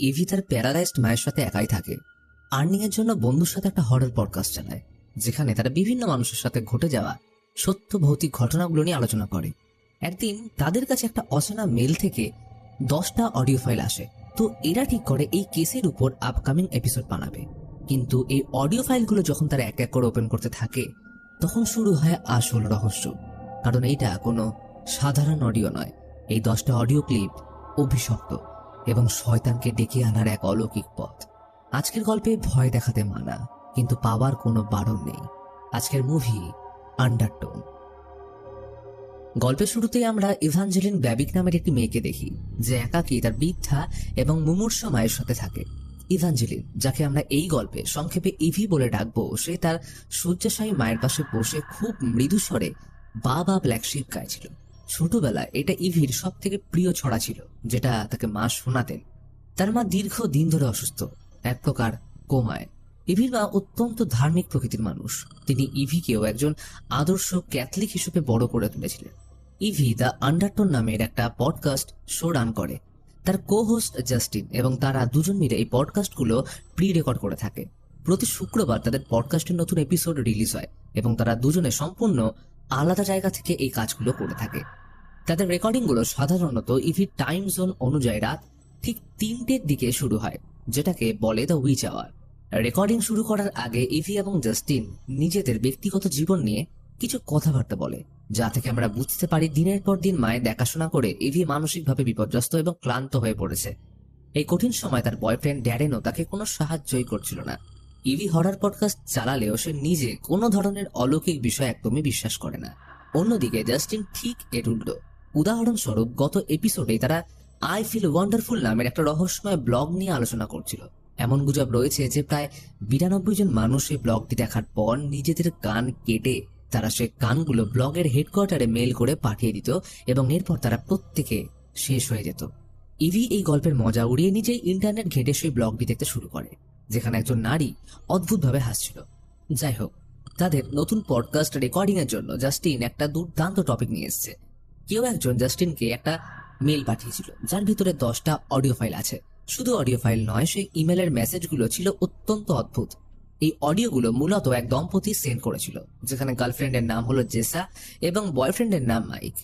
EV তার paralysed মায়ের সাথে একাই থাকে। আর্নিং এর জন্য বন্ধুর সাথে একটা হরর পডকাস্ট চালায়, যেখানে তারা বিভিন্ন মানুষের সাথে ঘটে যাওয়া সত্য ভৌতিক ঘটনাগুলো নিয়ে আলোচনা করে। একদিন তাদের কাছে একটা অচেনা মেল থেকে 10টা অডিও ফাইল আসে। তো এরা ঠিক করে এই কেসের উপর আপকামিং এপিসোড বানাবে। কিন্তু এই অডিও ফাইলগুলো যখন তারা এক এক করে ওপেন করতে থাকে, তখন শুরু হয় আসল রহস্য। কারণ এইটা কোনো সাধারণ অডিও নয়। এই 10টা অডিও ক্লিপ অভিশপ্ত এবং শয়তানকে ডেকে আনার এক অলৌকিক পথ। আজকের গল্পে ভয় দেখাতে মানা, কিন্তু পাওয়ার কোনো বারণ নেই। আজকের মুভি আন্ডারটোন। গল্পের শুরুতেই আমরা ইভাঞ্জেলিন ব্যাবিক নামের একটি মেয়েকে দেখি, যে একাকী তার বৃদ্ধা এবং মুমূর্ষ মায়ের সাথে থাকে। ইভাঞ্জেলিন, যাকে আমরা এই গল্পে সংক্ষেপে ইভি বলে ডাকবো, সে তার শয্যাশায়ী মায়ের পাশে বসে খুব মৃদু স্বরে বাবা ব্ল্যাক শিপ গাইছিল। ছোটবেলায় এটা ইভির সব থেকে প্রিয় ছড়া ছিল, যেটা তাকে মা শোনাতেন। তার মা দীর্ঘ দিন ধরে অসুস্থ, এক প্রকার কোমায়। ইভির মা অত্যন্ত ধার্মিক প্রকৃতির মানুষ। তিনি ইভিকেও একজন আদর্শ ক্যাথলিক হিসেবে বড় করে তুলেছিলেন। ইভি দ্য আন্ডারটোন নামের একটা পডকাস্ট শো রান করে। তার কো হোস্ট জাস্টিন এবং তারা দুজন মিলে এই পডকাস্টগুলো প্রি রেকর্ড করে থাকে। প্রতি শুক্রবার তাদের পডকাস্টের নতুন এপিসোড রিলিজ হয় এবং তারা দুজনে সম্পূর্ণ আলাদা জায়গা থেকে এই কাজগুলো করে থাকে। তাদের রেকর্ডিংগুলো সাধারণত ইভির টাইম জোন অনুযায়ী রাত ঠিক 3টের দিকে শুরু হয়, যেটাকে বলে দ্য উইচ আওয়ার। রেকর্ডিং শুরু করার আগে ইভি এবং জাস্টিন নিজেদের ব্যক্তিগত জীবন নিয়ে কিছু কথাবার্তা বলে, যা থেকে আমরা বুঝতে পারি দিনের পর দিন মায়ের দেখাশোনা করে ইভি মানসিকভাবে বিপর্যস্ত এবং ক্লান্ত হয়ে পড়েছে। এই কঠিন সময় তার বয়ফ্রেন্ড ড্যারেনও তাকে কোনো সাহায্যই করছিল না। ইভি হরর পডকাস্ট চালালেও সে নিজে কোনো ধরনের অলৌকিক বিষয় একদমই বিশ্বাস করে না। অন্যদিকে জাস্টিন ঠিক এর উল্টো। উদাহরণস্বরূপ, গত এপিসোডে তারা আই ফিল ওয়ান্ডারফুল নামের একটা রহস্যময় ব্লগ নিয়ে আলোচনা করছিল। এমন গুজব রয়েছে যে প্রায় 92 জন মানুষ এই ব্লগটি দেখার পর নিজেদের কান কেটে তারা সে কানগুলো ব্লগের হেডকোয়ার্টারে মেল করে পাঠিয়ে দিত এবং এরপর তারা প্রত্যেকে শেষ হয়ে যেত। ইভি এই গল্পের মজা উড়িয়ে নিজেই ইন্টারনেট ঘেঁটে সেই ব্লগটি দেখতে শুরু করে, যেখানে একজন নারী অদ্ভুতভাবে হাসছিল। যাই হোক, তাদের নতুন পডকাস্ট রেকর্ডিং এর জন্য জাস্টিন একটা দুর্দান্ত টপিক নিয়ে এসেছে। কেউ একজন জাস্টিনকে একটা মেল পাঠিয়েছিল, যার ভিতরে 10টা অডিও ফাইল আছে। শুধু অডিও ফাইল নয়, সেই ইমেলের মেসেজগুলো ছিল অত্যন্ত অদ্ভুত। এই অডিওগুলো মূলত এক দম্পতি সেন্ড করেছিল, যেখানে গার্লফ্রেন্ডের নাম হলো জেসা এবং বয়ফ্রেন্ডের নাম মাইক।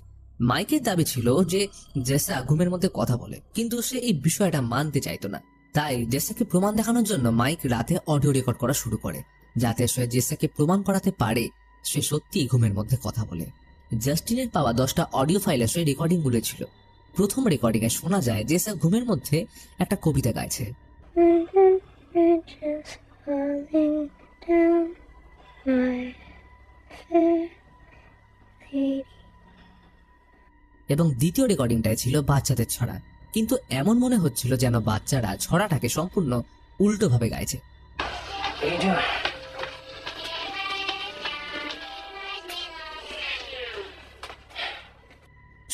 মাইকের দাবি ছিল যে জেসা ঘুমের মধ্যে কথা বলে, কিন্তু সে এই বিষয়টা মানতে চাইতো না। তাই জেসাকে প্রমাণ দেখানোর জন্য মাইক রাতে অডিও রেকর্ড করা শুরু করে, যাতে সে জেসাকে প্রমাণ করাতে পারে সে সত্যিই ঘুমের মধ্যে কথা বলে। জাস্টিনের পাওয়া 10টা অডিও ফাইলে সেই রেকর্ডিংগুলো ছিল। প্রথম রেকর্ডিং এ শোনা যায় জেসা ঘুমের মধ্যে একটা কবিতা গাইছে, এবং দ্বিতীয় রেকর্ডিংটাই ছিল বাচ্চাদের ছড়া। কিন্তু এমন মনে হচ্ছিল যেন বাচ্চারা ছড়াটাকে সম্পূর্ণ উল্টো ভাবে গাইছে।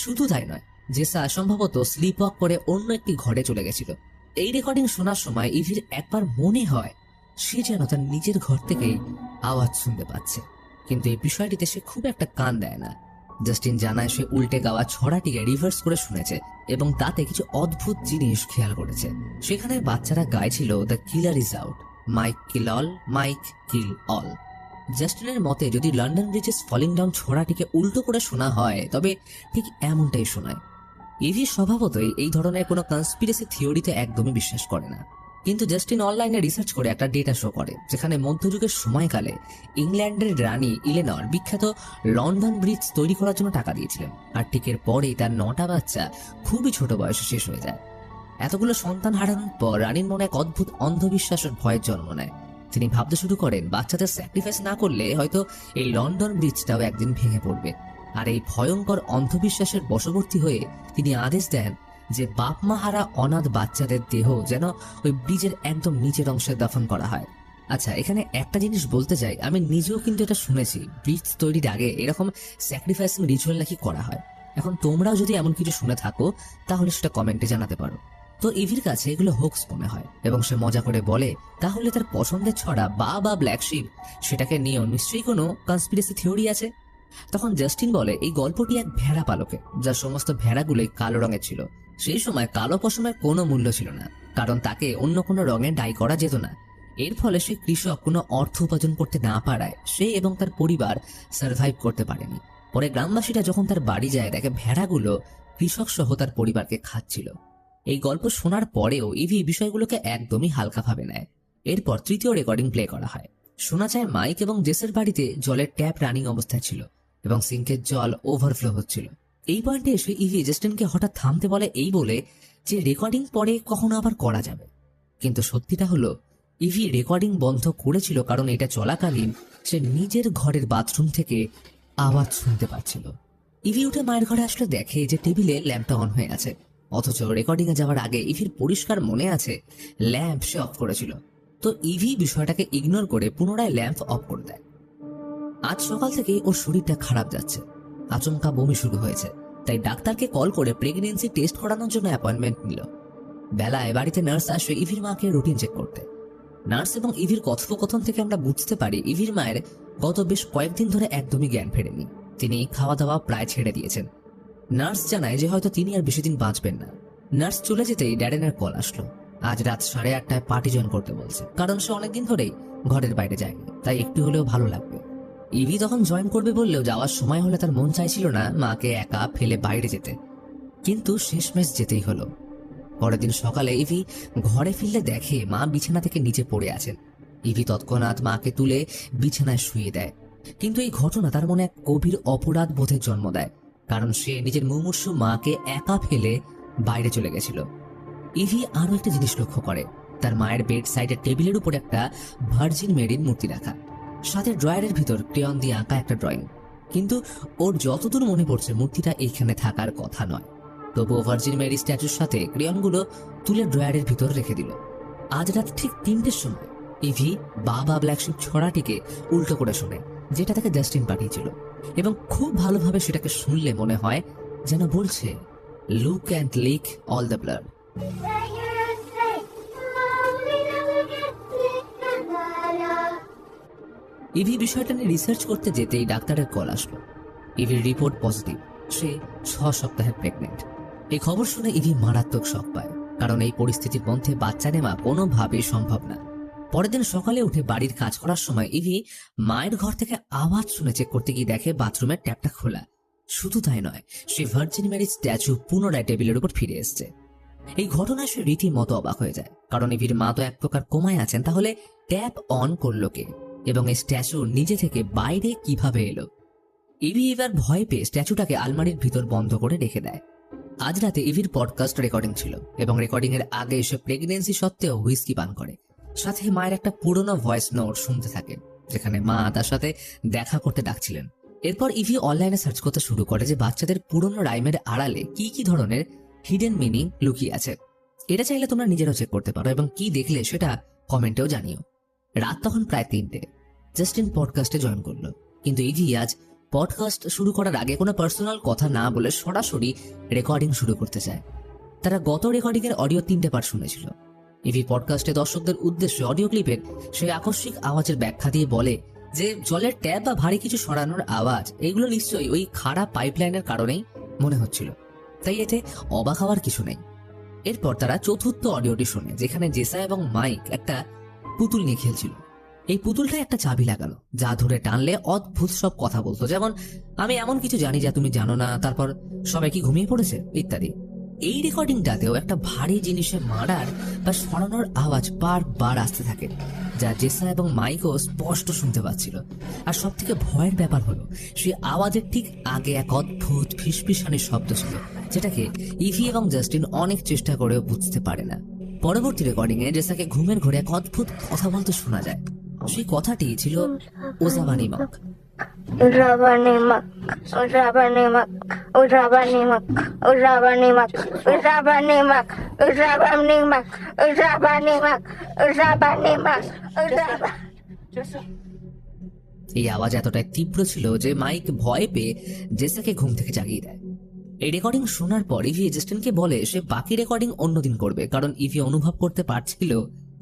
শুধু তাই নয়, জেসা সম্ভবত স্লিপ ওয়াক করে অন্য একটি ঘরে চলে গেছিল। এই রেকর্ডিং শোনার সময় ইভির একবার মনে হয় সে যেন তার নিজের ঘর থেকেই আওয়াজ শুনতে পাচ্ছে, কিন্তু এই বিষয়টিতে সে খুব একটা কান দেয় না। জাস্টিন জানায় সে উল্টে গাওয়া ছড়াটিকে রিভার্স করে শুনেছে এবং তাতে কিছু অদ্ভুত জিনিস খেয়াল করেছে। সেখানে বাচ্চারা গাইছিল the killer is out, Mike kill all, Mike kill all. জাস্টিনের মতে যদি লন্ডন ব্রিজেস ফলিং ডাউন ছড়াটিকে উল্টো করে শোনা হয়, তবে ঠিক এমনটাই শোনায়। ইভি স্বভাবতই এই ধরনের কোনো কনস্পিরেসি থিওরিতে একদমই বিশ্বাস করে না, কিন্তু জাস্টিন অনলাইনে রিসার্চ করে একটা ডেটা শো করে, যেখানে মধ্যযুগের সময়কালে ইংল্যান্ডের রানী ইলেনর বিখ্যাত লন্ডন ব্রিজ তৈরি করার জন্য টাকা দিয়েছিলেন। আর ঠিক এর পরেই তার 9টা বাচ্চা খুবই ছোট বয়সে শেষ হয়ে যায়। এতগুলো সন্তান হারানোর পর রানীর মনে এক অদ্ভুত অন্ধবিশ্বাস ও ভয়ের জন্ম নেয়। তিনি ভাবতে শুরু করেন বাচ্চাদের স্যাক্রিফাইস না করলে হয়তো এই লন্ডন ব্রিজটাও একদিন ভেঙে পড়বে। আর এই ভয়ঙ্কর অন্ধবিশ্বাসের বশবর্তী হয়ে তিনি আদেশ দেন যে বাপ মা হারা অনাথ বাচ্চাদের দেহ যেন ওই ব্রিজের একদম নিচের অংশে দাফন করা হয়। আচ্ছা, এখানে একটা জিনিস বলতে চাই, আমি নিজেও কিন্তু এটা শুনেছি, ব্রিজ তৈরির আগে এরকম স্যাক্রিফাইসিং রিচুয়াল নাকি করা হয়। এখন তোমরাও যদি এমন কিছু শুনে থাকো, তাহলে সেটা কমেন্টে জানাতে পারো। তো ইভির কাছে এগুলো হোক্স মনে হয় এবং সে মজা করে বলে তাহলে তার পছন্দের ছড়া বা ব্ল্যাক শিপ, সেটাকে নিয়েও নিশ্চয়ই কোনো কনস্পিরেসি থিওরি আছে। তখন জাস্টিন বলে এই গল্পটি এক ভেড়া পালকে, যার সমস্ত ভেড়াগুলোই কালো রঙের ছিল সেই সময় কালো পশমের কোনো মূল্য ছিল না, কারণ তাকে অন্য কোনো রঙে ডাই করা যেত না। এর ফলে সে কৃষক কোনো অর্থ উপার্জন করতে না পারায় সে এবং তার পরিবার সার্ভাইভ করতে পারেনি। পরে গ্রামবাসীরা যখন তার বাড়ি যায় দেখে ভেড়াগুলো কৃষক সহ তার পরিবারকে খাচ্ছিল। এই গল্প শোনার পরেও ইভি বিষয়গুলোকে একদমই হালকা ভাবে নেয়। এরপর তৃতীয় রেকর্ডিং প্লে করা হয়। শোনা যায় মাইক এবং জেসের বাড়িতে জলের ট্যাপ রানিং অবস্থায় ছিল এবং সিঙ্কের জল ওভারফ্লো হচ্ছিল। এই পয়েন্টে এসে ইভি জাস্টিনকে হঠাৎ থামতে বলে, এই বলে যে রেকর্ডিং পরে কখনো আবার করা যাবে। কিন্তু সত্যিটা হলো ইভি রেকর্ডিং বন্ধ করেছিল কারণ এটা চলাকালীন সে নিজের ঘরের বাথরুম থেকে আওয়াজ শুনতে পাচ্ছিল। ইভি উঠে মায়ের ঘরে আসলে দেখে যে টেবিলে ল্যাম্পটা অন হয়ে আছে, অথচ রেকর্ডিং এ যাওয়ার আগে ইভির পরিষ্কার মনে আছে ল্যাম্প সে অফ করেছিল। তো ইভি বিষয়টাকে ইগনোর করে পুনরায় ল্যাম্প অফ করে দেয়। আজ সকাল থেকে ওর শরীরটা খারাপ যাচ্ছে, আচমকা বমি শুরু হয়েছে, তাই ডাক্তারকে কল করে প্রেগনেন্সি টেস্ট করানোর জন্য অ্যাপয়েন্টমেন্ট নিল। বেলায় বাড়িতে নার্স আসে ইভির মাকে রুটিন চেক করতে। নার্স এবং ইভির কথোপকথন থেকে আমরা বুঝতে পারি ইভির মায়ের গত বেশ কয়েকদিন ধরে একদমই জ্ঞান ফেরেনি। তিনি খাওয়া দাওয়া প্রায় ছেড়ে দিয়েছেন। নার্স জানায় যে হয়তো তিনি আর বেশি দিন বাঁচবেন না। নার্স চলে যেতেই ড্যারেনের কল আসলো। আজ রাত 8:30টায় পার্টি জয়েন করতে বলছে, কারণ সে অনেকদিন ধরেই ঘরের বাইরে যায়নি, তাই একটু হলেও ভালো লাগবে। ইভি তখন জয়েন করবে বললেও যাওয়ার সময় হলে তার মন চাইছিল না মাকে একা ফেলে বাইরে যেতে, কিন্তু শেষমেশ যেতেই হলো। পরের দিন সকালে ইভি ঘরে ফিরলে দেখে মা বিছানা থেকে নিচে পড়ে আছেন। ইভি তৎক্ষণাৎ মাকে তুলে বিছানায় শুয়ে দেয়, কিন্তু এই ঘটনা তার মনে এক গভীর অপরাধ বোধের জন্ম দেয়, কারণ সে নিজের মুমূর্ষু মাকে একা ফেলে বাইরে চলে গেছিল। ইভি আরো একটা জিনিস লক্ষ্য করে, তার মায়ের বেড সাইডের টেবিলের উপর একটা ভার্জিন মেরির মূর্তি রাখা, সাথে ড্রয়ারের ভিতর ক্রেয়ন দিয়ে আঁকা একটা ড্রয়িং। কিন্তু ওর যতদূর মনে পড়ছে মূর্তিটা এইখানে থাকার কথা নয়। তবুও ভার্জিন মেরি স্ট্যাচুর সাথে ক্রেয়নগুলো তুলে ড্রয়ারের ভিতর রেখে দিল। আজ রাত ঠিক 3টের সময় ইভি বাবা ব্ল্যাকশিপ ছড়াটিকে উল্টো করে শোনে, যেটা তাকে জাস্টিন পাঠিয়েছিল, এবং খুব ভালোভাবে সেটাকে শুনলে মনে হয় যেন বলছে, look and leak all the blood. EV বিষয়টা নিয়ে রিসার্চ করতে যেতেই ডাক্তারের কল আসলো। ইভির রিপোর্ট পজিটিভ, সে 6 সপ্তাহের প্রেগনেন্ট। এই খবর শুনে ইভি মারাত্মক শক পায়, কারণ এই পরিস্থিতির মধ্যে বাচ্চা নেওয়া কোনোভাবেই সম্ভব না। পরের দিন সকালে উঠে বাড়ির কাজ করার সময় ইভি মায়ের ঘর থেকে আওয়াজ শুনে চেক করতে গিয়ে দেখে বাথরুমের ট্যাপটা খোলা। শুধু তাই নয়, সে ভার্জিন মেরির স্ট্যাচু পুনরায় টেবিলের উপর ফিরে এসছে। এই ঘটনায় সে রীতিমতো অবাক হয়ে যায়, কারণ ইভির মা তো এক প্রকার কোমায় আছেন, তাহলে ট্যাপ অন করলো কে এবং এই স্ট্যাচু নিজে থেকে বাইরে কিভাবে এলো? ইভি এবার ভয় পেয়ে স্ট্যাচুটাকে আলমারির ভিতর বন্ধ করে রেখে দেয়। আজ রাতে ইভির পডকাস্ট রেকর্ডিং ছিল এবং রেকর্ডিং এর আগে সে প্রেগনেন্সি সত্ত্বেও হুইস্কি পান করে, সাথে মায়ের একটা পুরনো ভয়েস নোট শুনতে থাকে, যেখানে মা তার সাথে দেখা করতে ডাকছিলেন। এরপর ইভি অনলাইনে সার্চ করতে শুরু করে যে বাচ্চাদের পুরনো রাইমের আড়ালে কি কি ধরনের হিডেন মিনিং লুকিয়ে আছে। এটা চাইলে তোমরা নিজেরাও চেক করতে পারো এবং কি দেখলে সেটা কমেন্টেও জানিও। রাত তখন প্রায় 3টে। জাস্টিন পডকাস্টে জয়েন করলো, কিন্তু ইভি আজ পডকাস্ট শুরু করার আগে কোনো পার্সোনাল কথা না বলে সরাসরি রেকর্ডিং শুরু করতে চায়। তারা গত রেকর্ডিং এর অডিও 3টে পার্ট শুনেছিল। ইভি পডকাস্টে দর্শকদের উদ্দেশ্যে অডিও ক্লিপের সেই আকস্মিক আওয়াজের ব্যাখ্যা দিয়ে বলে যে জলের ট্যাপ বা ভারী কিছু সরানোর আওয়াজ, এগুলো নিশ্চয়ই ওই খারাপ পাইপলাইনের কারণেই মনে হচ্ছিল, তাই এতে অবাক হওয়ার কিছু নেই। এরপর তারা চতুর্থ অডিওটি শোনে, যেখানে জেসা এবং মাইক একটা পুতুল নিয়ে খেলছিল। এই পুতুলটায় একটা চাবি লাগানো, যা ধরে টানলে অদ্ভুত সব কথা বলতো, যেমন আমি এমন কিছু জানি যা তুমি জানো না, তারপর সবাই কি ঘুমিয়ে পড়েছে ইত্যাদি। এই রেকর্ডিংটাতেও একটা ভারী জিনিসে মারার বা সরানোর আওয়াজ বারবার আসতে থাকে, যা জেসা এবং মাইকও স্পষ্ট শুনতে পাচ্ছিল। আর সব থেকে ভয়ের ব্যাপার হলো সেই আওয়াজের ঠিক আগে এক অদ্ভুত ফিসফিসানির শব্দ ছিল, যেটাকে ইভি এবং জাস্টিন অনেক চেষ্টা করেও বুঝতে পারে না। পরবর্তী রেকর্ডিং এ জেসাকে ঘুমের ঘরে এক অদ্ভুত কথা বলতে শোনা যায়। সেই কথাটি ছিল ওজাবানিমাক। এই আওয়াজ এতটাই তীব্র ছিল যে মাইক ভয় পেয়ে জেসাকে ঘুম থেকে জাগিয়ে দেয়। এই রেকর্ডিং শোনার পর ইভি জাস্টিনকে বলে সে বাকি রেকর্ডিং অন্যদিন করবে, কারণ ইভি অনুভব করতে পারছিল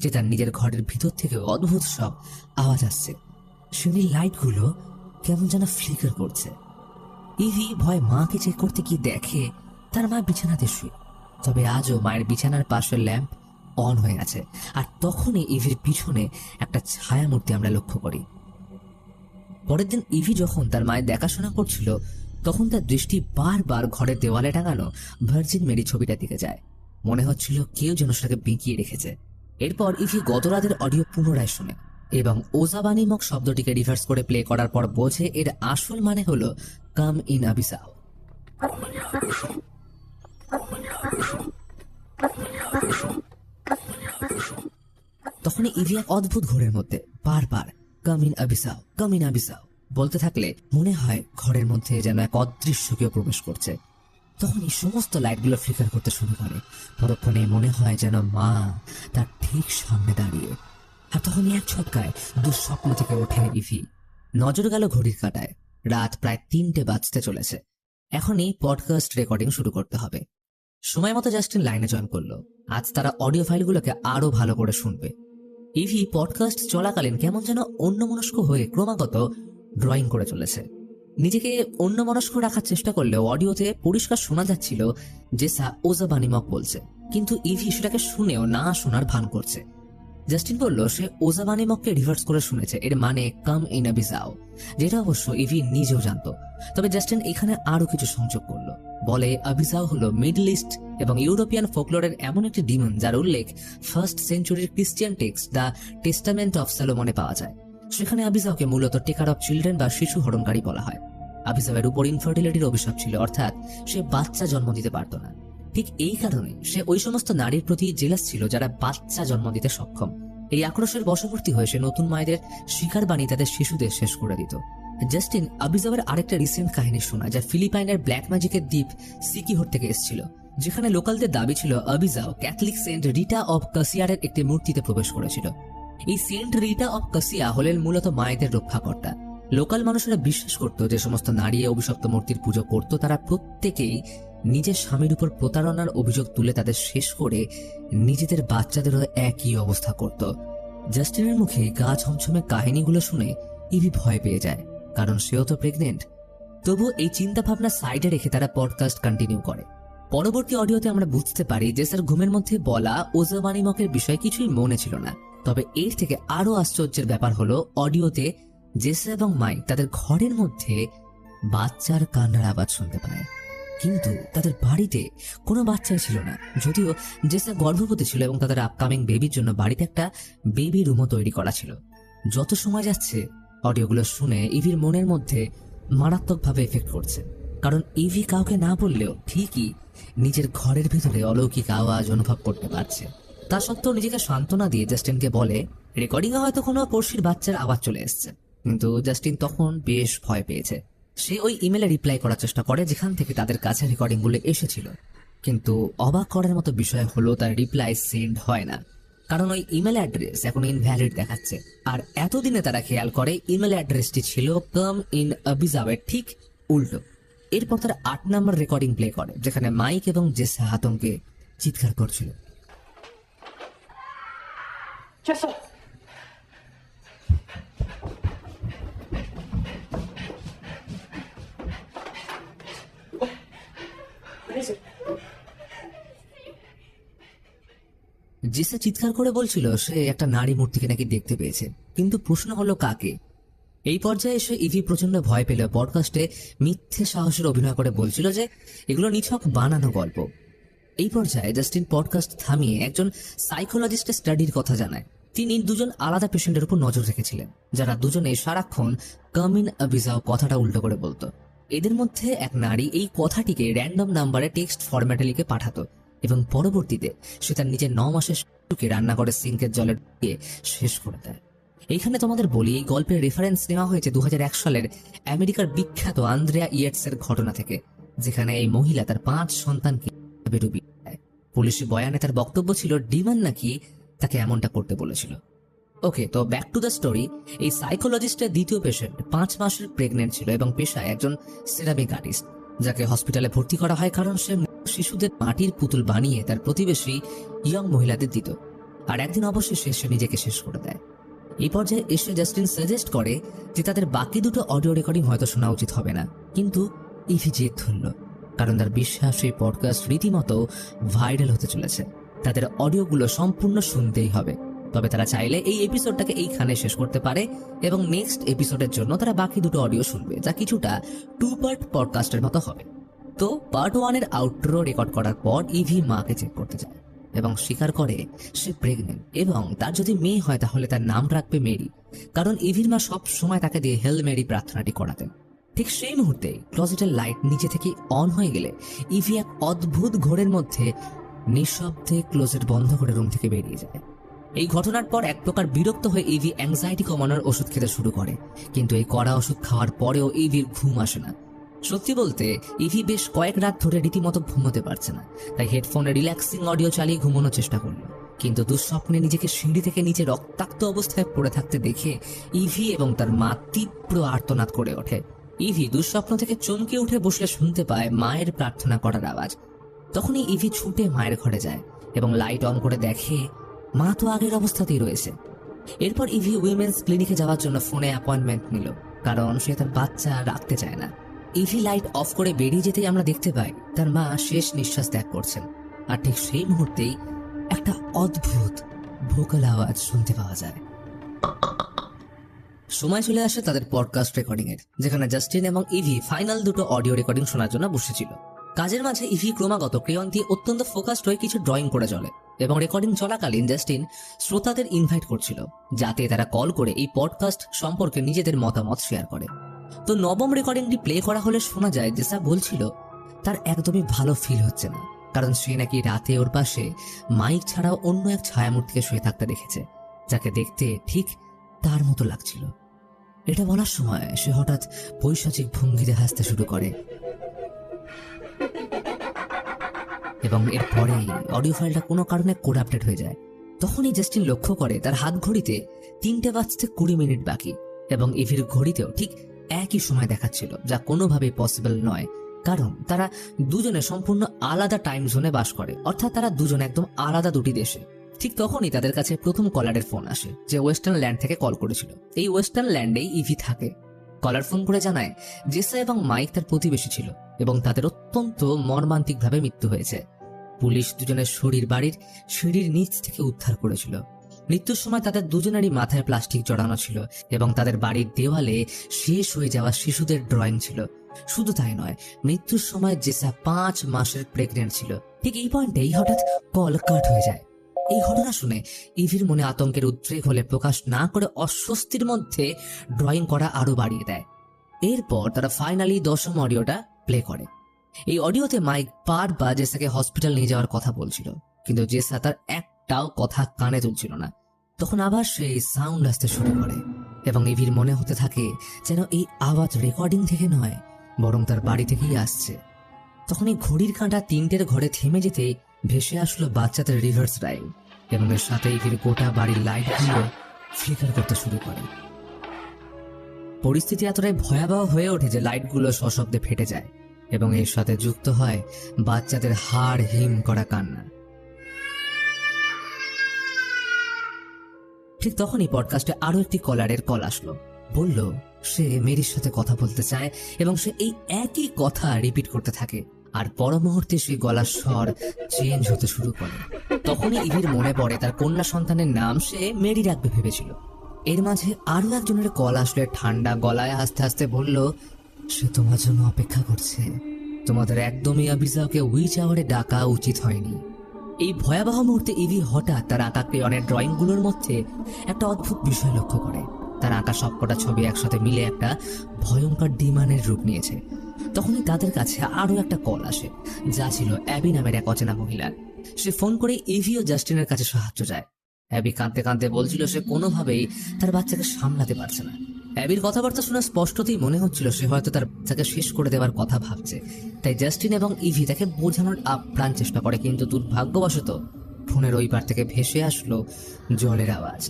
যে তার নিজের ঘরের ভিতর থেকে অদ্ভুত সব আওয়াজ আসছে। সিঁড়ির লাইটগুলো কেমন যেন ফ্লিকার করছে। ইভি ভয় মাকে চেক করতে গিয়ে দেখে তার মা বিছানাতে শুয়ে, তবে আজও মায়ের বিছানার পাশে ল্যাম্প অন হয়ে আছে, আর তখনই ইভির পিছনে একটা ছায়ামূর্তি আমরা লক্ষ্য করি। পরের দিন ইভি যখন তার মায়ের দেখাশোনা করছিল, তখন তার দৃষ্টি বারবার ঘরের দেওয়ালে টাঙানো ভার্জিন মেরি ছবিটার দিকে যায়। মনে হচ্ছিল কেউ যেন সেটাকে বিঁকিয়ে রেখেছে। এরপর ইভি গত রাতের অডিও পুনরায় শুনে এবং ওজাবানিমক শব্দটিকে রিভার্স করে প্লে করার পর বোঝে এর আসল মানে হলো কাম ইন আবিসাও। তখনই ইভি এক অদ্ভুত ঘোরের মধ্যে বারবার কাম ইন আবিসাও, কাম ইন আবিসাও বলতে থাকলে মনে হয় ঘরের মধ্যে যেন এক অদৃশ্য কেউ প্রবেশ করছে। তখন এই সমস্ত লাইটগুলো ফ্লিকার করতে শুরু করে। পরক্ষণে মনে হয় যেন মা তার ঠিক সামনে দাঁড়িয়ে। আর তখনই এক ঝটকায় দুঃস্বপ্ন থেকে ওঠে ইভি। নজর গেল ঘড়ির কাঁটায়, রাত প্রায় 3টে বাজতে চলেছে। এখনই পডকাস্ট রেকর্ডিং শুরু করতে হবে। সময় মতো জাস্টিন লাইনে জয়েন করলো। আজ তারা অডিও ফাইলগুলোকে আরো ভালো করে শুনবে। ইভি পডকাস্ট চলাকালীন কেমন যেন অন্যমনস্ক হয়ে ক্রমাগত ড্রয়িং করে চলেছে। নিজেকে অন্যমনস্ক রাখার চেষ্টা করলেও অডিওতে পরিষ্কার শোনা যাচ্ছিল জেসা ওজাবানিমক বলছে, কিন্তু ইভি সেটাকে শুনেও না শোনার ভান করছে। জাস্টিন বলল সে ওজাবানিমককে রিভার্স করে শুনেছে, এর মানে কাম ইন আবিসাও, যেটা অবশ্য ইভি নিজেও জানতো। তবে জাস্টিন এখানে আরো কিছু সংযোগ করলো। বলে আবিসাও হলো মিডল ইস্ট এবং ইউরোপিয়ান ফোকলোরের এমন একটি ডিমন যার উল্লেখ 1st সেঞ্চুরির Christian text the testament of সলোমনে পাওয়া যায়। সেখানে আবিসাওকে মূলত টেকার অফ চিলড্রেন বা শিশু হরণকারী বলা হয়। আবিসাওয়ের উপর ইনফার্টিলিটির অভিশাপ ছিল, অর্থাৎ সে বাচ্চা জন্ম দিতে পারত না। ঠিক এই কারণে সে ওই সমস্ত নারীর প্রতি জেলাস ছিল যারা বাচ্চা জন্ম দিতে সক্ষম। এই আক্রোশের বশবর্তী হয়ে সে নতুন মায়েদের শিকার বানিয়ে তাদের শিশুদের শেষ করে দিত। জাস্টিন আবিসাওয়ের আরেকটা রিসেন্ট কাহিনী শোনায় যা ফিলিপাইনের ব্ল্যাক ম্যাজিকের দ্বীপ সিকিহোর থেকে এসেছিল, যেখানে লোকালদের দাবি ছিল আবিসাও ক্যাথলিক সেন্ট রিটা অব কাসিয়ারের একটি মূর্তিতে প্রবেশ করেছিল। এই সেন্ট রিটা অব কাসিয়া হলেন মূলত মায়েদের রক্ষাকর্তা। লোকাল মানুষেরা বিশ্বাস করত যে সমস্ত নারী অভিশপ্ত মূর্তির পুজো করত তারা প্রত্যেকেই নিজের স্বামীর উপর প্রতারণার অভিযোগ তুলে তাদের শেষ করে নিজেদের বাচ্চাদেরও একই অবস্থা করত। জাস্টিনের মুখে গা ছমছমে কাহিনীগুলো শুনে ইভি ভয় পেয়ে যায়, কারণ সেও তো প্রেগনেন্ট। তবু এই চিন্তা ভাবনা সাইডে রেখে তারা পডকাস্ট কন্টিনিউ করে। পরবর্তী অডিওতে আমরা বুঝতে পারি যে স্যার ঘুমের মধ্যে বলা ওজাবানিমকের বিষয় কিছুই মনে ছিল না। তবে এর থেকে আরো আশ্চর্যের ব্যাপার হলো অডিওতে জেসা এবং মাইক তাদের ঘরের মধ্যে বাচ্চার কান্নার আওয়াজ শুনতে পায়, কিন্তু তাদের বাড়িতে কোনো বাচ্চাই ছিল না। যদিও জেসা গর্ভবতী ছিল এবং তাদের আপকামিং বেবির জন্য বাড়িতে একটা বেবি রুমও তৈরি করা ছিল। যত সময় যাচ্ছে অডিওগুলো শুনে ইভির মনের মধ্যে মারাত্মকভাবে এফেক্ট করছে, কারণ ইভি কাউকে না বললেও ঠিকই নিজের ঘরের ভেতরে অলৌকিক আওয়াজ অনুভব করতে পারছে। তা সত্ত্বেও নিজেকে সান্ত্বনা দিয়ে জাস্টিনকে বলে রেকর্ডিং এ হয়তো কোনো পড়শির বাচ্চার আওয়াজ চলে এসছে। কিন্তু জাস্টিন তখন বেশ ভয় পেয়েছে। সে ওই ইমেলে রিপ্লাই করার চেষ্টা করে যেখান থেকে তাদের কাছে রেকর্ডিং গুলো এসেছিল, কিন্তু অবাক করার মতো বিষয় হলো তার রিপ্লাই সেন্ড হয় না, কারণ ওই ইমেল অ্যাড্রেস এখন ইনভ্যালিড দেখাচ্ছে। আর এতদিনে তারা খেয়াল করে ইমেল অ্যাড্রেসটি ছিল কাম ইন আবিসাওয়ের ঠিক উল্টো। এরপর তার 8 নম্বর রেকর্ডিং প্লে করে যেখানে মাইক এবং জেসা আতঙ্কে চিৎকার করছিল। জেসা চিৎকার করে বলছিল সে একটা নারী মূর্তিকে নাকি দেখতে পেয়েছে, কিন্তু প্রশ্ন হলো কাকে। এই পর্যায়ে এসে ইভি প্রচন্ড ভয় পেল। পডকাস্টে মিথ্যে সাহসের অভিনয় করে বলছিল যে এগুলো নিছক বানানো গল্প। এই পর্যায়ে জাস্টিন পডকাস্ট থামিয়ে একজন সাইকোলজিস্টের স্টাডির কথা জানায়। তিনি 2জন আলাদা পেশেন্টের উপর নজর রেখেছিলেন, যারা দুজনে সারাক্ষণ কাম ইন আবিসাও কথাটা উল্টো করে বলতো। এদের মধ্যে এক নারী এই কথাটিকে র্যান্ডম নাম্বারে টেক্সট ফরম্যাটে লিখে পাঠাতো এবং পরবর্তীতে সে তার নিজের 9 মাসের শিশুকে রান্নাঘরের সিঙ্কের জলে ঢুকিয়ে শেষ করে দেয়। এইখানে তোমাদের বলি এই গল্পের রেফারেন্স নেওয়া হয়েছে 2001 সালের আমেরিকার বিখ্যাত আন্দ্রেয়া ইয়েটসের ঘটনা থেকে, যেখানে এই মহিলা তার 5 সন্তানকে ডুবিয়ে দেয়। পুলিশি বয়ানে তার বক্তব্য ছিল ডিমান নাকি তাকে এমনটা করতে বলেছিল। ওকে, তো ব্যাক টু দ্য স্টোরি। এই সাইকোলজিস্টের দ্বিতীয় পেশেন্ট 5 মাসের প্রেগনেন্ট ছিল এবং পেশায় একজন সেরামিক আর্টিস্ট, যাকে হসপিটালে ভর্তি করা হয় কারণ সে শিশুদের মাটির পুতুল বানিয়ে তার প্রতিবেশী ইয়ং মহিলাদের দিত। আর একদিন অবশেষে সে নিজেকে শেষ করে দেয়। এই পর্যায়ে এসে জাস্টিন সাজেস্ট করে যে তাদের বাকি 2টো অডিও রেকর্ডিং হয়তো শোনা উচিত হবে না, কিন্তু ইভি জেদ ধরল, কারণ তার বিশ্বাস এই পডকাস্ট রীতিমতো ভাইরাল হতে চলেছে। তাদের অডিওগুলো সম্পূর্ণ শুনতেই হবে। তবে তারা চাইলে এই এপিসোডটাকে এইখানে শেষ করতে পারে এবং নেক্সট এপিসোডের জন্য তারা বাকি দুটো অডিও শুনবে, যা কিছুটা 2 পার্ট পডকাস্টের মতো হবে। তো পার্ট 1 এর আউটরো রেকর্ড করার পর ইভি মাকে চেক করতে যায় এবং স্বীকার করে সে প্রেগনেন্ট এবং তার যদি মেয়ে হয় তাহলে তার নাম রাখবে মেরি, কারণ ইভির মা সব সময় তাকে দিয়ে হেল মেরি প্রার্থনাটি করাতেন। ঠিক সেই মুহূর্তে ক্লোজেটের লাইট নিচে থেকে অন হয়ে গেলে ইভি এক অদ্ভুত ঘোরের মধ্যে নিঃশব্দে ক্লোজেট বন্ধ করে রুম থেকে বেরিয়ে যায়। এই ঘটনার পর এক প্রকার বিরক্ত হয়ে ইভি অ্যাংজাইটি কমানোর ওষুধ খেতে শুরু করে, কিন্তু এই কড়া ওষুধ খাওয়ার পরেও ইভির ঘুম আসে না। সত্যি বলতে ইভি বেশ কয়েক রাত ধরে রীতিমতো ঘুমোতে পারছে না, তাই হেডফোনে রিল্যাক্সিং অডিও চালিয়ে ঘুমানোর চেষ্টা করলো, কিন্তু দুঃস্বপ্নে নিজেকে সিঁড়ি থেকে নিচে রক্তাক্ত অবস্থায় পড়ে থাকতে দেখে ইভি এবং তার মা তীব্র আর্তনাদ করে ওঠে। ইভি দুঃস্বপ্ন থেকে চমকে উঠে বসলে শুনতে পায় মায়ের প্রার্থনা করার আওয়াজ। তখনই ইভি ছুটে মায়ের ঘরে যায় এবং লাইট অন করে দেখে মা তো আগের অবস্থাতেই রয়েছে। এরপর ইভি উইমেন্স ক্লিনিকে যাওয়ার জন্য ফোনে অ্যাপয়েন্টমেন্ট নিল, কারণ সে তার বাচ্চা রাখতে চায় না। ইভি লাইট অফ করে বেরিয়ে যেতেই আমরা দেখতে পাই তার মা শেষ নিঃশ্বাস ত্যাগ করছেন, আর ঠিক সেই মুহূর্তেই একটা অদ্ভুত ভোকাল আওয়াজ শুনতে পাওয়া যায়। সময় চলে আসে তাদের পডকাস্ট রেকর্ডিং এর, যেখানে জাস্টিন এবং ইভি ফাইনাল দুটো অডিও রেকর্ডিং শোনার জন্য বসেছিল। কাজের মাঝে ইভি ক্রমাগত ক্রেয়ন দিয়ে অত্যন্ত ফোকাসড হয়ে কিছু ড্রয়িং করে চলে এবং রেকর্ডিং চলাকালীন জাস্টিন শ্রোতাদের ইনভাইট করছিল যাতে তারা কল করে এই পডকাস্ট সম্পর্কে নিজেদের মতামত শেয়ার করে। তো নবম রেকর্ডিংটি প্লে করা হলে শোনা যায় জেসা বলছিল তার একদমই ভালো ফিল হচ্ছে না, কারণ সে নাকি রাতে ওর পাশে মাইক ছাড়াও অন্য এক ছায়ামূর্তিকে শুয়ে থাকতে দেখেছে, যাকে দেখতে ঠিক তার মতো লাগছিল। এটা বলার সময় সে হঠাৎ পৈশাচিক ভঙ্গিতে হাসতে শুরু করে এবং এরপরেই অডিও ফাইলটা কোনো কারণে কোড আপডেট হয়ে যায়। তখনই জাস্টিন লক্ষ্য করে তার হাত ঘড়িতে 3টে বাজতে 20 মিনিট বাকি এবং ইভির ঘড়িতেও ঠিক একই সময় দেখাচ্ছিল, যা কোনোভাবেই পসিবল নয়, কারণ তারা দুজনে সম্পূর্ণ আলাদা টাইম জোনে বাস করে, অর্থাৎ তারা দুজনে একদম আলাদা দুটি দেশে। ঠিক তখনই তাদের কাছে প্রথম কলারের ফোন আসে, যে ওয়েস্টার্ন ল্যান্ড থেকে কল করেছিল। এই ওয়েস্টার্ন ল্যান্ডেই ইভি থাকে। কলার ফোন করে জানায় জেসা এবং মাইক তার প্রতিবেশী ছিল এবং তাদের অত্যন্ত মর্মান্তিকভাবে মৃত্যু হয়েছে। পুলিশ দুজনের শরীর বাড়ির সিঁড়ির নিচ থেকে উদ্ধার করেছিল। মৃত্যুর সময় তাদের দুজনেরই মাথায় প্লাস্টিক জড়ানো ছিল এবং তাদের বাড়ির দেওয়ালে শেষ হয়ে যাওয়া শিশুদের ড্রয়িং ছিল। শুধু তাই নয়, মৃত্যুর সময় জেসা 5 মাসের প্রেগনেন্ট ছিল। ঠিক এই পয়েন্টেই হঠাৎ কল কাট হয়ে যায়। এই ঘটনা শুনে ইভির মনে আতঙ্কের উদ্রেক হলে প্রকাশ না করে অস্বস্তির মধ্যে ড্রয়িং করা আরো বাড়িয়ে দেয়। এরপর তারা ফাইনালি 10ম অডিওটা প্লে করে। এই অডিওতে মাইক বারবার জেসাকে হসপিটাল নিয়ে যাওয়ার কথা বলছিল, কিন্তু জেসা তার একটাও কথা কানে তুলছিল না। তখন আবার সেই সাউন্ড আসতে শুরু করে এবং ইভির মনে হতে থাকে যেন এই আওয়াজ রেকর্ডিং থেকে নয়, বরং তার বাড়ি থেকেই আসছে। তখন এই ঘড়ির কাঁটা 3টের ঘরে থেমে যেতে ভেসে আসলো বাচ্চাদের রিভার্স রাইম এবং এর সাথে ইভির গোটা বাড়ির লাইটগুলো ফ্লিকার করতে শুরু করে। পরিস্থিতি এতটাই ভয়াবহ হয়ে ওঠে যে লাইটগুলো সশব্দে ফেটে যায় এবং এর সাথে যুক্ত হয় বাচ্চাদের হাড় হিম করা কান্না। ঠিক তখনই পডকাস্টে আরো একটি কলারের কল আসলো। বলল সে মেরির সাথে কথা বলতে চায় এবং সে এই একই কথা রিপিট করতে থাকে, আর পর মুহূর্তে সেই গলার স্বর চেঞ্জ হতে শুরু করে। তখনই ইভির মনে পড়ে তার কন্যা সন্তানের নাম সে মেরি রাখবে ভেবেছিল। এর মাঝে আরো একজনের কল আসলে ঠান্ডা গলায় আস্তে আস্তে বলল সে তোমার জন্য অপেক্ষা করছে, তোমাদের একদমই আবিজাকে উইচ আওয়ারে ডাকা উচিত হয়নি। এই ভয়াবহ মুহূর্তে ইভি হঠাৎ তার আঁকা ক্রেয়নের ড্রয়িংগুলোর মধ্যে একটা অদ্ভুত বিষয় লক্ষ্য করে। তার আঁকা সবকটা ছবি একসাথে মিলে একটা ভয়ঙ্কর ডিমানের রূপ নিয়েছে। তখনই তাদের কাছে আরো একটা কল আসে, যা ছিল অ্যাবি নামের এক অচেনা মহিলার। সে ফোন করে ইভি ও জাস্টিনের কাছে সাহায্য চায়। অ্যাবি কাঁদতে কাঁদতে বলছিল সে কোনোভাবেই তার বাচ্চাকে সামলাতে পারছে না। অ্যাবির কথাবার্তা শুনে স্পষ্টতই মনে হচ্ছিল সে হয়তো তার বাচ্চাকে শেষ করে দেওয়ার কথা ভাবছে। তাই জাস্টিন এবং ইভি তাকে বোঝানোর আপ্রাণ চেষ্টা করে, কিন্তু দুর্ভাগ্যবশত ফোনের ওই পার থেকে ভেসে আসলো জলের আওয়াজ।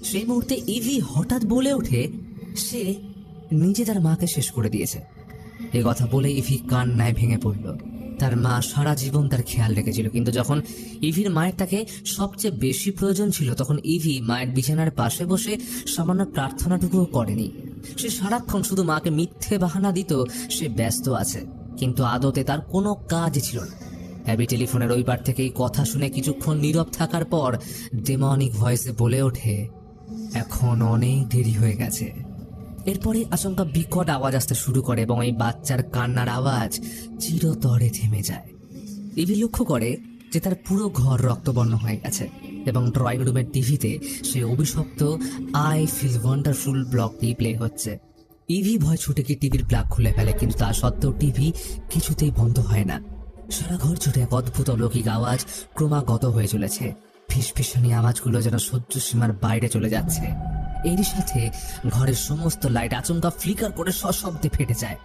সেই মুহূর্তে ইভি হঠাৎ বলে ওঠে সে নিজে তার মাকে শেষ করে দিয়েছে। এই কথা বলে ইভি কান্নায় ভেঙে পড়ল। তার মা সারা জীবন তার খেয়াল রেখেছিল, কিন্তু যখন ইভির মায়ের তাকে সবচেয়ে বেশি প্রয়োজন ছিল তখন ইভি মায়ের বিছানার পাশে বসে সামান্য প্রার্থনাটুকুও করেনি। সে সারাক্ষণ শুধু মাকে মিথ্যে বাহানা দিত সে ব্যস্ত আছে, কিন্তু আদতে তার কোনো কাজ ছিল না। অ্যাবি টেলিফোনের ওই পার থেকে এই কথা শুনে কিছুক্ষণ নীরব থাকার পর ডেমনিক ভয়েসে বলে ওঠে, এখন অনেক দেরি হয়ে গেছে। এরপরে আচমকা বিকট আওয়াজ আসতে শুরু করে এবং এই বাচ্চার কান্নার আওয়াজ চিরতরে থেমে যায়। ইভি লক্ষ্য করে যে তার পুরো ঘর রক্তবর্ণ হয়ে গেছে এবং ড্রয়িং রুমের টিভিতে সে অভিশপ্ত আই ফিল ওয়ান্ডারফুল ব্লগটি প্লে হচ্ছে। ইভি ভয় ছুটে গিয়ে টিভির প্লাগ খুলে ফেলে, কিন্তু তা সত্ত্বেও টিভি কিছুতেই বন্ধ হয় না। সারা ঘর জুড়ে এক অদ্ভুত অলৌকিক আওয়াজ ক্রমাগত হয়ে চলেছে। ফিসফিসানি আওয়াজগুলো যেন সহ্য সীমার বাইরে চলে যাচ্ছে। এরই সাথে ঘরের সমস্ত লাইট আচমকা ফ্লিকার করে সশব্দে ফেটে যায়।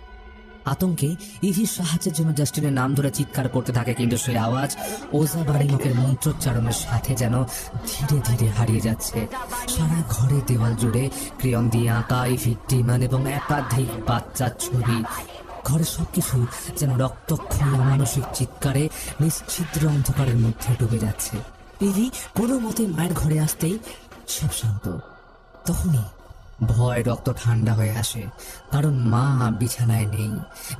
আতঙ্কে ইভির সাহায্যের জন্য জাস্টিনের নাম ধরে চিৎকার করতে থাকে, কিন্তু সেই আওয়াজ ওজা বাড়িমুখের মন্ত্রোচ্চারণের সাথে যেন ধীরে ধীরে হারিয়ে যাচ্ছে। সারা ঘরে দেওয়াল জুড়ে ক্রেয়ন দিয়ে আঁকা ইভির ডিমান এবং একাধিক বাচ্চার ছবি। ঘরের সবকিছু যেন রক্তক্ষয়ী অমানসিক চিৎকারে নিশ্ছিদ্র অন্ধকারের মধ্যে ডুবে যাচ্ছে। ইভি কোনো মতে মায়ের ঘরে আসতেই সব শান্ত। তখনই ভয় রক্ত ঠান্ডা হয়ে আসে, কারণ মা বিছানায় নেই।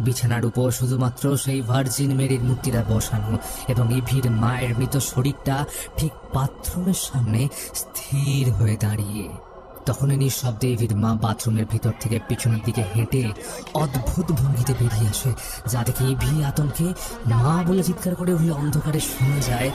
বিছানার উপর শুধুমাত্র সেই ভার্জিন মেরির মূর্তিটা বসানো এবং ইভির মায়ের মৃত শরীরটা ঠিক বাথরুমের সামনে স্থির হয়ে দাঁড়িয়ে। তখনই নিঃশব্দে ইভির মা বাথরুমের ভিতর থেকে পিছনের দিকে হেঁটে অদ্ভুত ভঙ্গিতে বেরিয়ে আসে, যা দেখে ইভি আতঙ্কে মা বলে চিৎকার করে উঠলে অন্ধকারে শোনা যায়,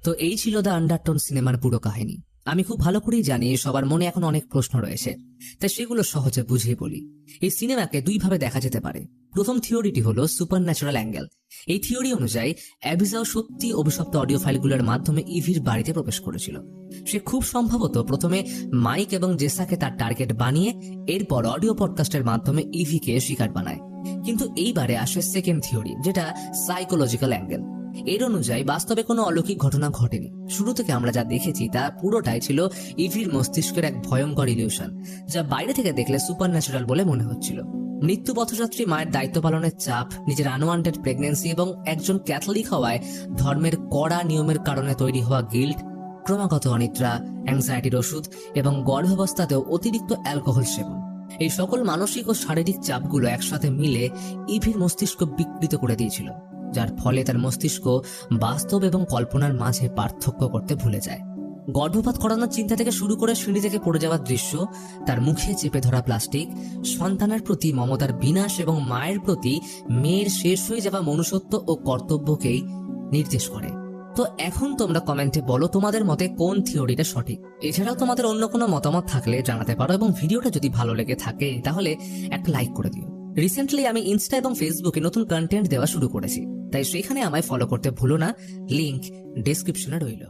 তো এই ছিল দ্য আন্ডারটোন সিনেমার পুরো কাহিনী। আমি খুব ভালো করেই জানি সবার মনে এখন অনেক প্রশ্ন রয়েছে, তাই সেগুলো সহজে বুঝিয়ে বলি। এই সিনেমাকে দুইভাবে দেখা যেতে পারে। প্রথম থিওরিটি হলো সুপার ন্যাচারাল অ্যাঙ্গেল। এই থিওরি অনুযায়ী অ্যাবিজাও সত্যি অভিশপ্ত অডিও ফাইলগুলোর মাধ্যমে ইভির বাড়িতে প্রবেশ করেছিল। সে খুব সম্ভবত প্রথমে মাইক এবং জেসাকে তার টার্গেট বানিয়ে এরপর অডিও পডকাস্টের মাধ্যমে ইভিকে শিকার বানায়। কিন্তু এইবারে আসে সেকেন্ড থিওরি, যেটা সাইকোলজিক্যাল অ্যাঙ্গেল। এর অনুযায়ী বাস্তবে কোনো অলৌকিক ঘটনা ঘটেনি। শুরু থেকে আমরা যা দেখেছি তা পুরোটাই ছিল ইভির মস্তিষ্কের এক ভয়ঙ্কর ইলিউশন, যা বাইরে থেকে দেখলে সুপার ন্যাচারাল বলে মনে হচ্ছিল। মৃত্যু পথযাত্রী মায়ের দায়িত্ব পালনের চাপ, নিজের আনওয়ান্টেড প্রেগনেন্সি এবং একজন ক্যাথলিক হওয়ায় ধর্মের কড়া নিয়মের কারণে তৈরি হওয়া গিল্ট, ক্রমাগত অনিদ্রা, অ্যাংজাইটির ওষুধ এবং গর্ভাবস্থাতেও অতিরিক্ত অ্যালকোহল সেবন, এই সকল মানসিক ও শারীরিক চাপগুলো একসাথে মিলে ইভির মস্তিষ্ক বিকৃত করে দিয়েছিল, যার ফলে তার মস্তিষ্ক বাস্তব এবং কল্পনার মাঝে পার্থক্য করতে ভুলে যায়। গর্ভপাত করানোর চিন্তা থেকে শুরু করে সিঁড়ি থেকে পড়ে যাওয়ার দৃশ্য, তার মুখে চেপে ধরা প্লাস্টিক, সন্তানের প্রতি মমতার বিনাশ এবং মায়ের প্রতি মেয়ের শেষ হয়ে যাওয়া মনুষ্যত্ব ও কর্তব্যকেই নির্দেশ করে। তো এখন তোমরা কমেন্টে বলো তোমাদের মতে কোন থিওরিটা সঠিক। এছাড়াও তোমাদের অন্য কোনো মতামত থাকলে জানাতে পারো, এবং ভিডিওটা যদি ভালো লেগে থাকে তাহলে একটা লাইক করে দিও। রিসেন্টলি আমি ইনস্টা এবং ফেসবুকে নতুন কন্টেন্ট দেওয়া শুরু করেছি, তাই সেখানে আমায় ফলো করতে ভুলো না। লিংক ডেসক্রিপশনে রইল।